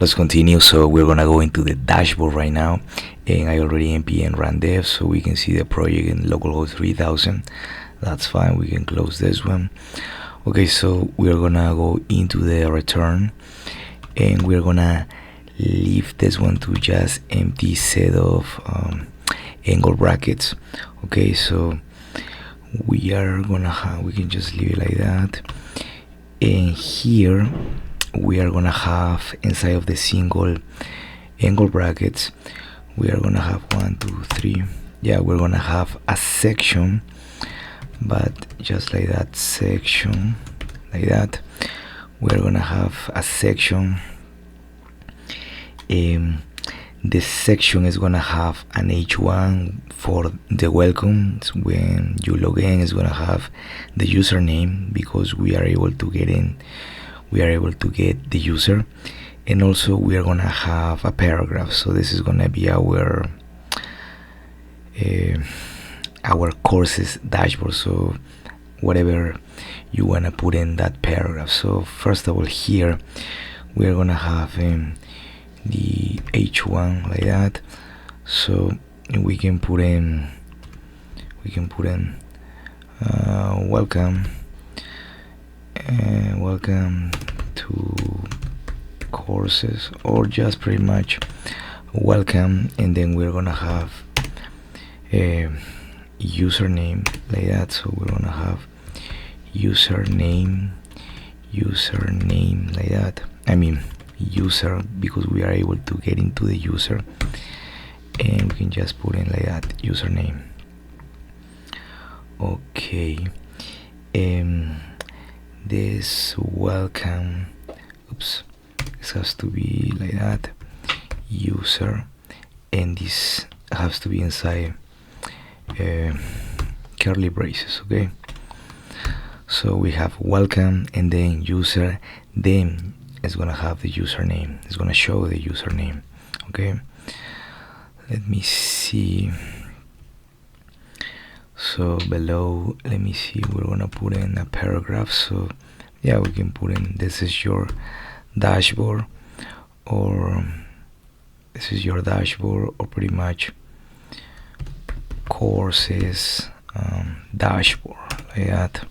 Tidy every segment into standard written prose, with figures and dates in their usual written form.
Let's continue. So we're gonna go into the dashboard right now, and I already npm run dev, so we can see the project in localhost 3000. That's fine, we can close this one. Okay, so we're gonna go into the return, and we're gonna leave this one to just empty set of angle brackets. Okay, so we are gonna have, we can just leave it like that, and here we are gonna have inside of the single angle brackets, we are gonna have 1 2 3, yeah, we're gonna have a section, but just like that, section like that. We're gonna have a section. This section is gonna have an h1 for the welcome. When you log in, it's gonna have the username, because we are able to get in, we are able to get the user. And also we are gonna have a paragraph, so this is gonna be our courses dashboard, so whatever you want to put in that paragraph. So first of all, here we are gonna have the h1 like that, so we can put in welcome to courses, or just pretty much welcome, and then we're gonna have a username like that. So we're gonna have username like that, I mean user, because we are able to get into the user, and we can just put in like that, username. Okay, this welcome, oops, this has to be like that, user, and this has to be inside curly braces. Okay, so we have welcome, and then user, then it's gonna have the username, it's gonna show the username. Okay, let me see. So below, let me see, we're gonna put in a paragraph. So yeah, we can put in, this is your dashboard, or this is your dashboard, or pretty much courses dashboard like that.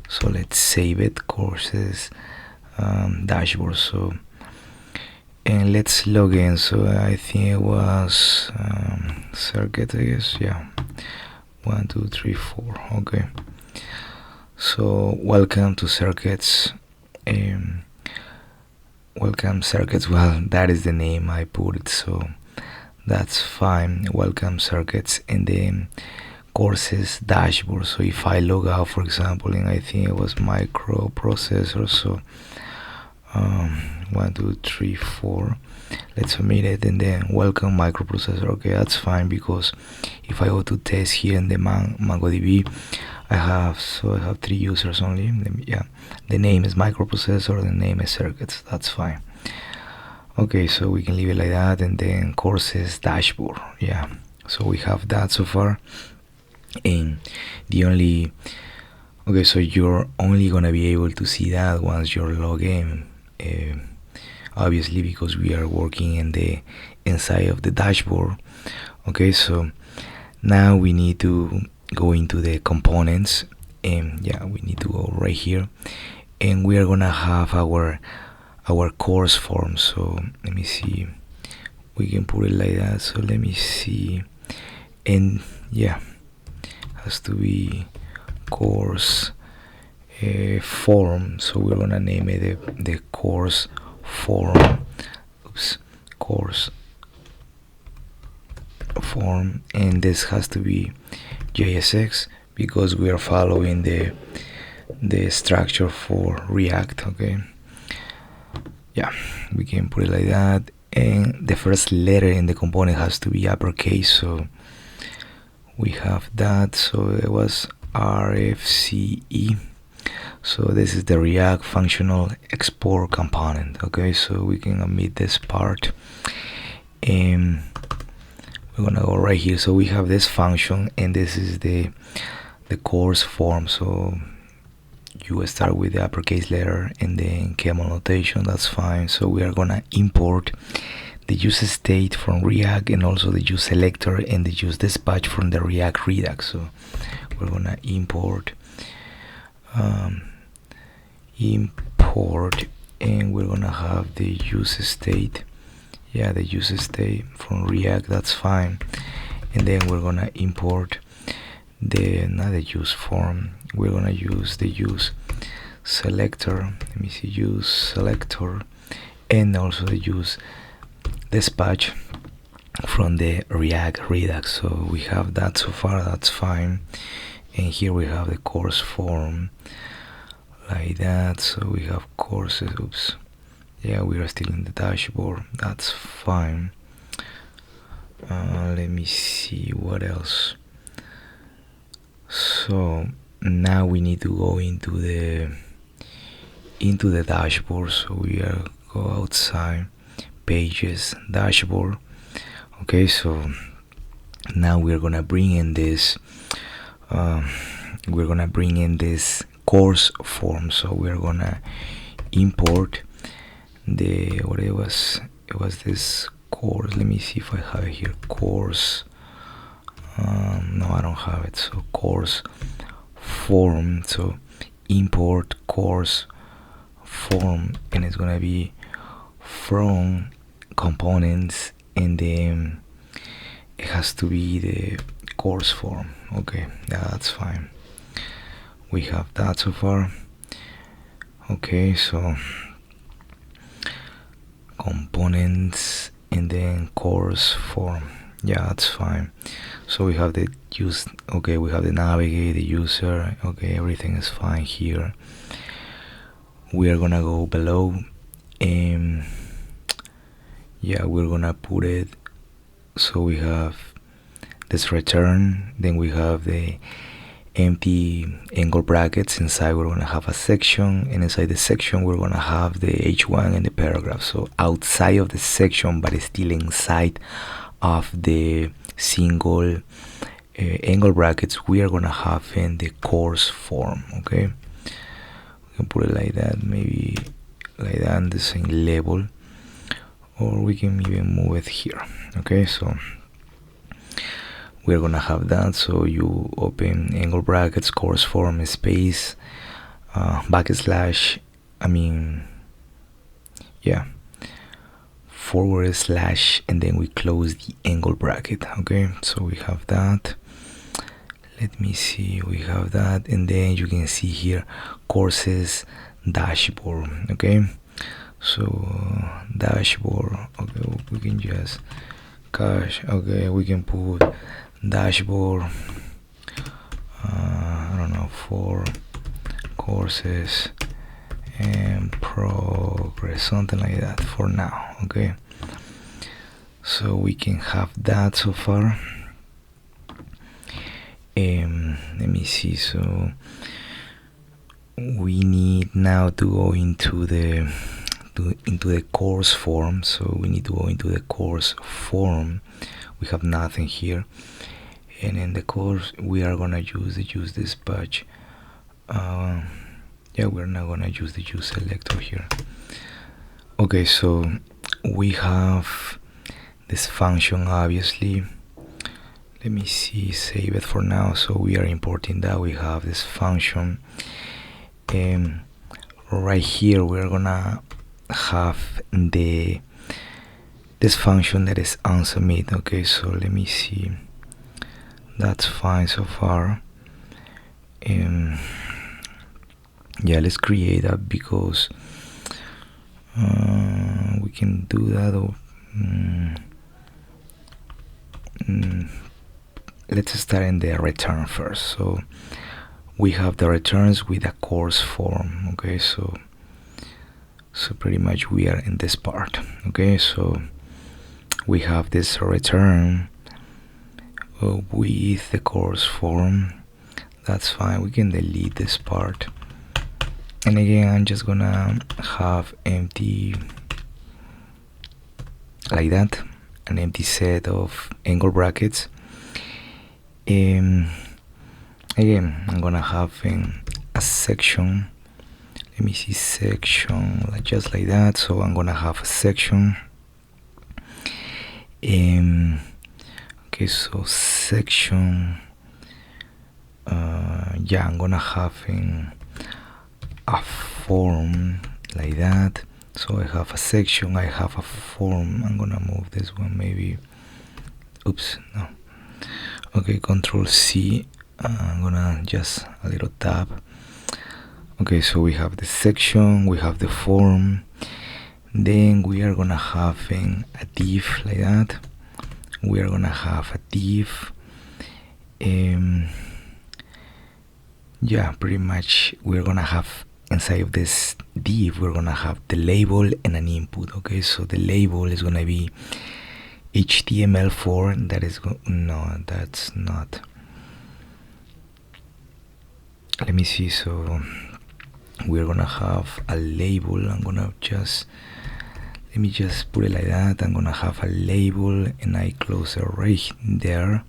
So let's save it, courses dashboard. So, and let's log in. So I think it was circuit, I guess, yeah, 1 2 3 4. Okay, so welcome to circuits, welcome circuits, well, that is the name I put it, so that's fine, welcome circuits, and then courses dashboard. So if I log out, for example, and I think it was microprocessor, so 1 2 3 4, let's submit it, and then welcome microprocessor. Okay, that's fine, because if I go to test here in the Mongodb, I have 3 users only. Yeah, the name is microprocessor, the name is circuits, that's fine. Okay, so we can leave it like that, and then courses dashboard. Yeah, so we have that so far, and the only, okay, so you're only gonna be able to see that once you're logged in, obviously, because we are working in the inside of the dashboard. Okay, so now we need to go into the components, and yeah, we need to go right here, and we are gonna have our CourseForm. So let me see, we can put it like that. So let me see, and yeah, has to be course form. So we're gonna name it the course form. Oops, course form, and this has to be JSX, because we are following the structure for React. Okay, yeah, we can put it like that, and the first letter in the component has to be uppercase. So we have that, so it was RFCE. So this is the React functional export component. Okay, so we can omit this part, and we're gonna go right here. So we have this function, and this is the CourseForm. So you start with the uppercase letter and then camel notation, that's fine. So we are gonna import the UseState from React and also the useSelector and the UseDispatch from the React-Redux. So we're gonna import and we're gonna have the UseState, the UseState from React, that's fine. And then we're gonna import not the UseForm, we're gonna use the UseSelector, let me see, UseSelector, and also the UseDispatch from the React-Redux. So we have that so far, that's fine. And here we have the CourseForm like that. So we have courses, we are still in the dashboard, that's fine. Let me see what else. So now we need to go into the dashboard. So we are go outside, pages, dashboard. Okay, so now we're gonna bring in this CourseForm. So we're gonna import the it was this course. Let me see if I have it here. Course. No, I don't have it. So CourseForm. So import CourseForm, and it's gonna be from components, and then it has to be the CourseForm. Okay, that's fine. We have that so far. Okay, so components and then CourseForm. That's fine. So we have the we have the navigate, the user. Okay, everything is fine here. We are gonna go below, and we're gonna put it. So we have this return, then we have the empty angle brackets. Inside we're gonna have a section, and inside the section we're gonna have the h1 and the paragraph. So outside of the section, but still inside of the single angle brackets, we are gonna have in the CourseForm. Okay, we can put it like that, maybe like that, on the same level, or we can even move it here. Okay, so we're gonna have that. So you open angle brackets, CourseForm space backslash, forward slash, and then we close the angle bracket. Okay, so we have that. Let me see, we have that, and then you can see here courses dashboard. Okay, so dashboard. Okay, we can just we can put dashboard, I don't know, for courses and progress, something like that for now. Okay, so we can have that so far. Let me see, so we need now to go into the CourseForm. So we need to go into the CourseForm. We have nothing here, and in the course we are gonna use the UseDispatch. We're not gonna use the UseSelector here. Okay, so we have this function, obviously. Let me see, save it for now. So we are importing that. We have this function, and right here we're gonna have this function that is unsubmit. Okay, so let me see, that's fine so far. Let's create that, because we can do that. Let's start in the return first. So we have the returns with a CourseForm. Okay, so pretty much we are in this part. Okay, so we have this return with the CourseForm. That's fine, we can delete this part. And again, I'm just gonna have empty like that, an empty set of angle brackets. Again, I'm gonna have a section let me see, section, like just like that. So I'm gonna have a section. Okay, so section, yeah, I'm gonna have a form like that. So I have a section, I have a form. I'm gonna move this one, maybe, oops, no, okay, Control C. I'm gonna just a little tab. Okay, so we have the section, we have the form, then we are gonna have a div like that. We are gonna have a div. Yeah, pretty much we're gonna have inside of this div, we're gonna have the label and an input. Okay, so the label is gonna be HTML4. That is no, that's not. Let me see. So we're gonna have a label. I'm gonna just, let me just put it like that. I'm gonna have a label and I close it right there.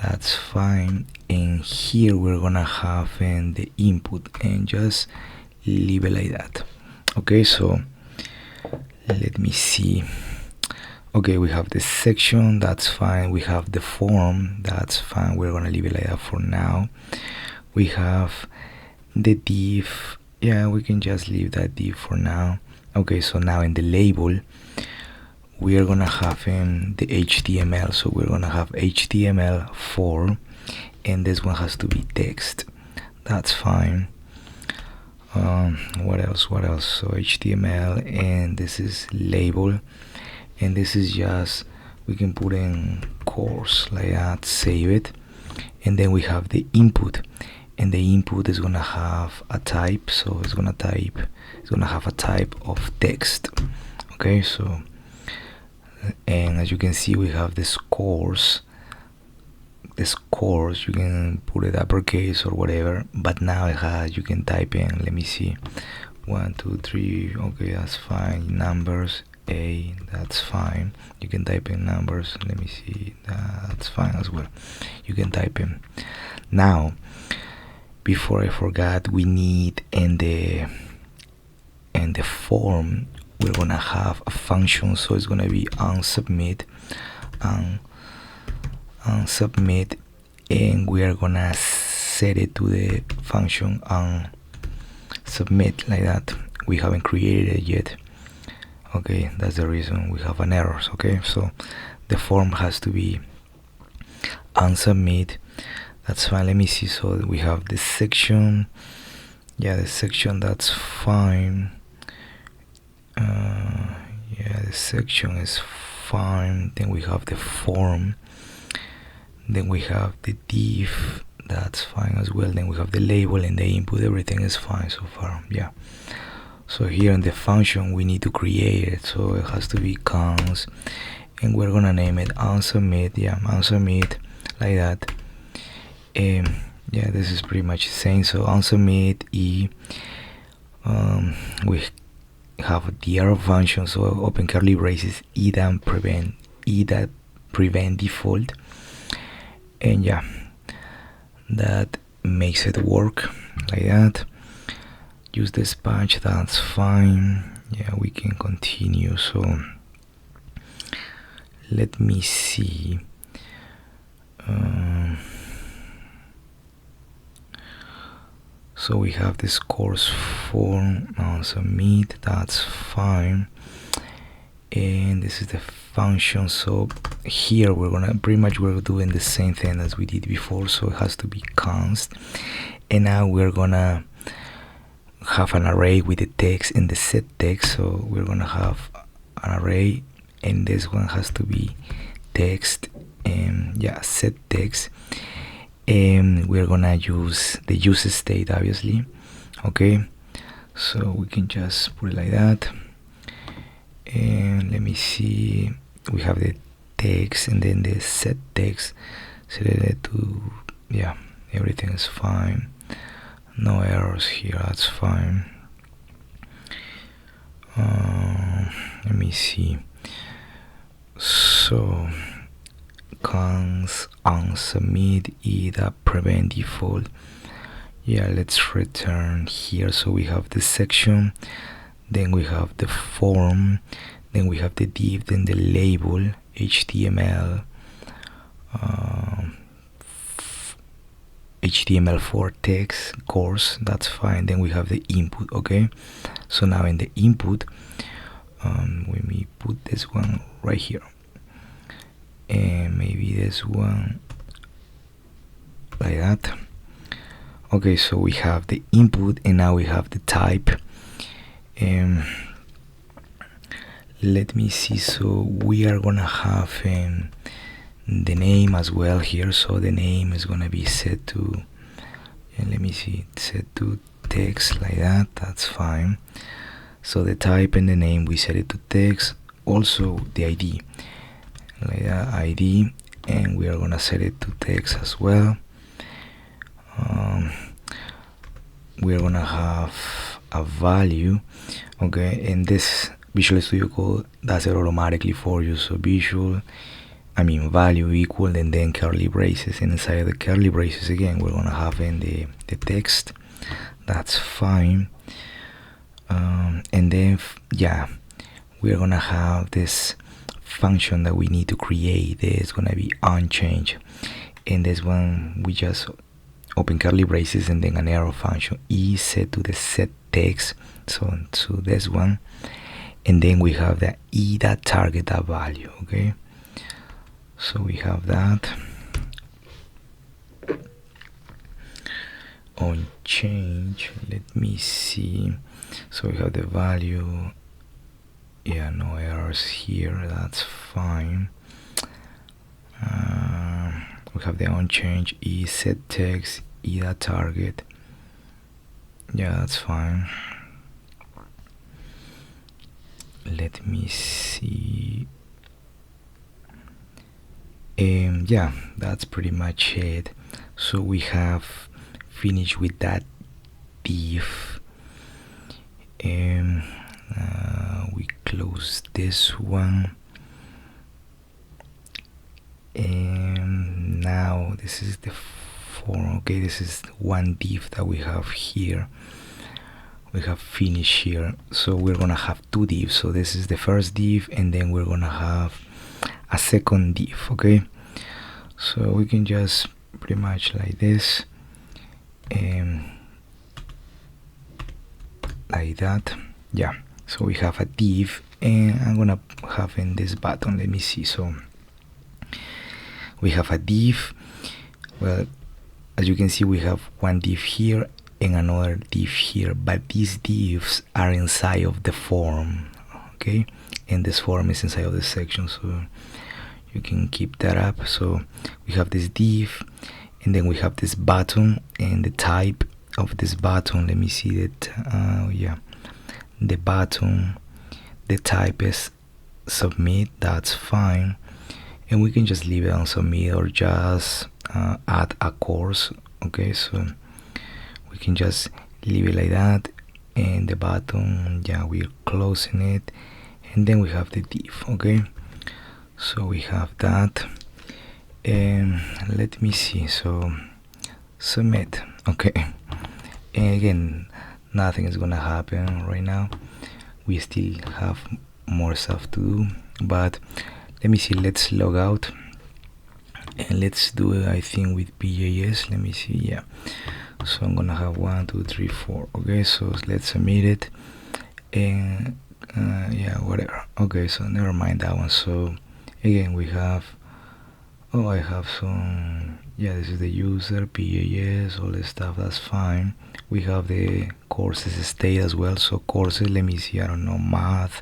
That's fine. And here we're gonna have the input, and just leave it like that. Okay, so let me see. Okay, we have the section, that's fine. We have the form, that's fine. We're gonna leave it like that for now. We have the div, yeah, we can just leave that div for now. Okay, so now in the label we are gonna have the HTML. So we're gonna have HTML4, and this one has to be text. That's fine. What else? So HTML, and this is label, and this is just, we can put in course like that, save it, and then we have the input, and the input is gonna have a type. So it's gonna have a type of text. Okay, so, and as you can see, we have this course. You can put it uppercase or whatever, but now it has, you can type in, let me see, 1 2 3, okay, that's fine. Numbers, A, that's fine. You can type in numbers, let me see, that's fine as well. You can type in. Now, before I forgot, we need in the form, we're gonna have a function. So it's gonna be onSubmit, onSubmit, and we are gonna set it to the function onSubmit like that. We haven't created it yet. Okay, that's the reason we have an error. Okay, so the form has to be onSubmit. That's fine. Let me see. So we have the section. Yeah, the section, that's fine. Yeah, the section is fine. Then we have the form. Then we have the div. That's fine as well. Then we have the label and the input. Everything is fine so far. Yeah. So here in the function, we need to create it. So it has to be const, and we're gonna name it onSubmit. Yeah, onSubmit like that. Yeah, this is pretty much the same. So onSubmit we have the error function. So open curly braces, that prevent default, and yeah, that makes it work like that. UseDispatch, that's fine. Yeah, we can continue. So let me see. So we have this CourseForm onSubmit, that's fine. And this is the function. So here we're doing the same thing as we did before. So it has to be const, and now we're gonna have an array with the text and the set text. So we're gonna have an array, and this one has to be text, and yeah, set text, and we're gonna use the UseState, obviously. Okay, so we can just put it like that. And let me see, we have the text and then the set text, set it to, yeah, everything is fine, no errors here, that's fine. Let me see. So const onSubmit that prevent default, yeah, let's return here. So we have the section, then we have the form, then we have the div, then the label, HTML, HTML4 text course, that's fine. Then we have the input. Okay, so now in the input, when we put this one right here, and maybe this one like that. Okay, so we have the input, and now we have the type. Let me see. So we are gonna have the name as well here. So the name is gonna be set to, and let me see, set to text like that. That's fine. So the type and the name, we set it to text. Also the ID, like that, ID, and we are gonna set it to text as well. We're gonna have a value. Okay, and this Visual Studio Code does it automatically for you. So value equal, and then curly braces, and inside of the curly braces again we're gonna have in the text. That's fine. And then we're gonna have this function that we need to create. There's gonna be onChange, and this one we just open curly braces and then an arrow function, e set to the set text, so to this one, and then we have the e that target that value. Okay, so we have that on change. Let me see. So we have the value. Yeah, no errors here, that's fine. We have the onChange, e set text, e that target. Yeah, that's fine. Let me see. Yeah, that's pretty much it. So we have finished with that div. We close this one, and now this is the form. Okay, this is one div that we have here. We have finished here, so we're gonna have two divs. So this is the first div, and then we're gonna have a second div. Okay, so we can just pretty much like this, like that. Yeah, so we have a div, and I'm gonna have in this button. Let me see. So we have a div. Well, as you can see, we have one div here and another div here, but these divs are inside of the form. Okay, and this form is inside of the section, so you can keep that up. So we have this div, and then we have this button, and the type of this button, let me see that. Yeah, the button, the type is submit. That's fine, and we can just leave it on submit, or just add a course. Okay, so we can just leave it like that, and the button, yeah, we're closing it, and then we have the div. Okay, so we have that, and let me see. So submit. Okay, and again, nothing is gonna happen right now. We still have more stuff to do, but let me see. Let's log out, and let's do it, I think, with PJS. Let me see. Yeah, so I'm gonna have 1 2 3 4. Okay, so let's submit it, and yeah, whatever. Okay, so never mind that one. So again, we have, oh, I have some, yeah, this is the user, PJS, all this stuff. That's fine. We have the courses state as well. So courses, let me see, I don't know, math,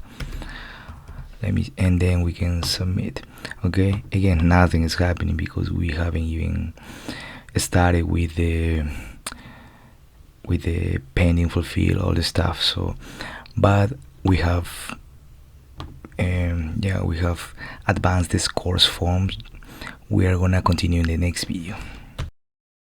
let me, and then we can submit. Okay, again, nothing is happening because we haven't even started with the pending fulfill, all the stuff. So but we have yeah, we have advanced this CourseForm. We are gonna continue in the next video.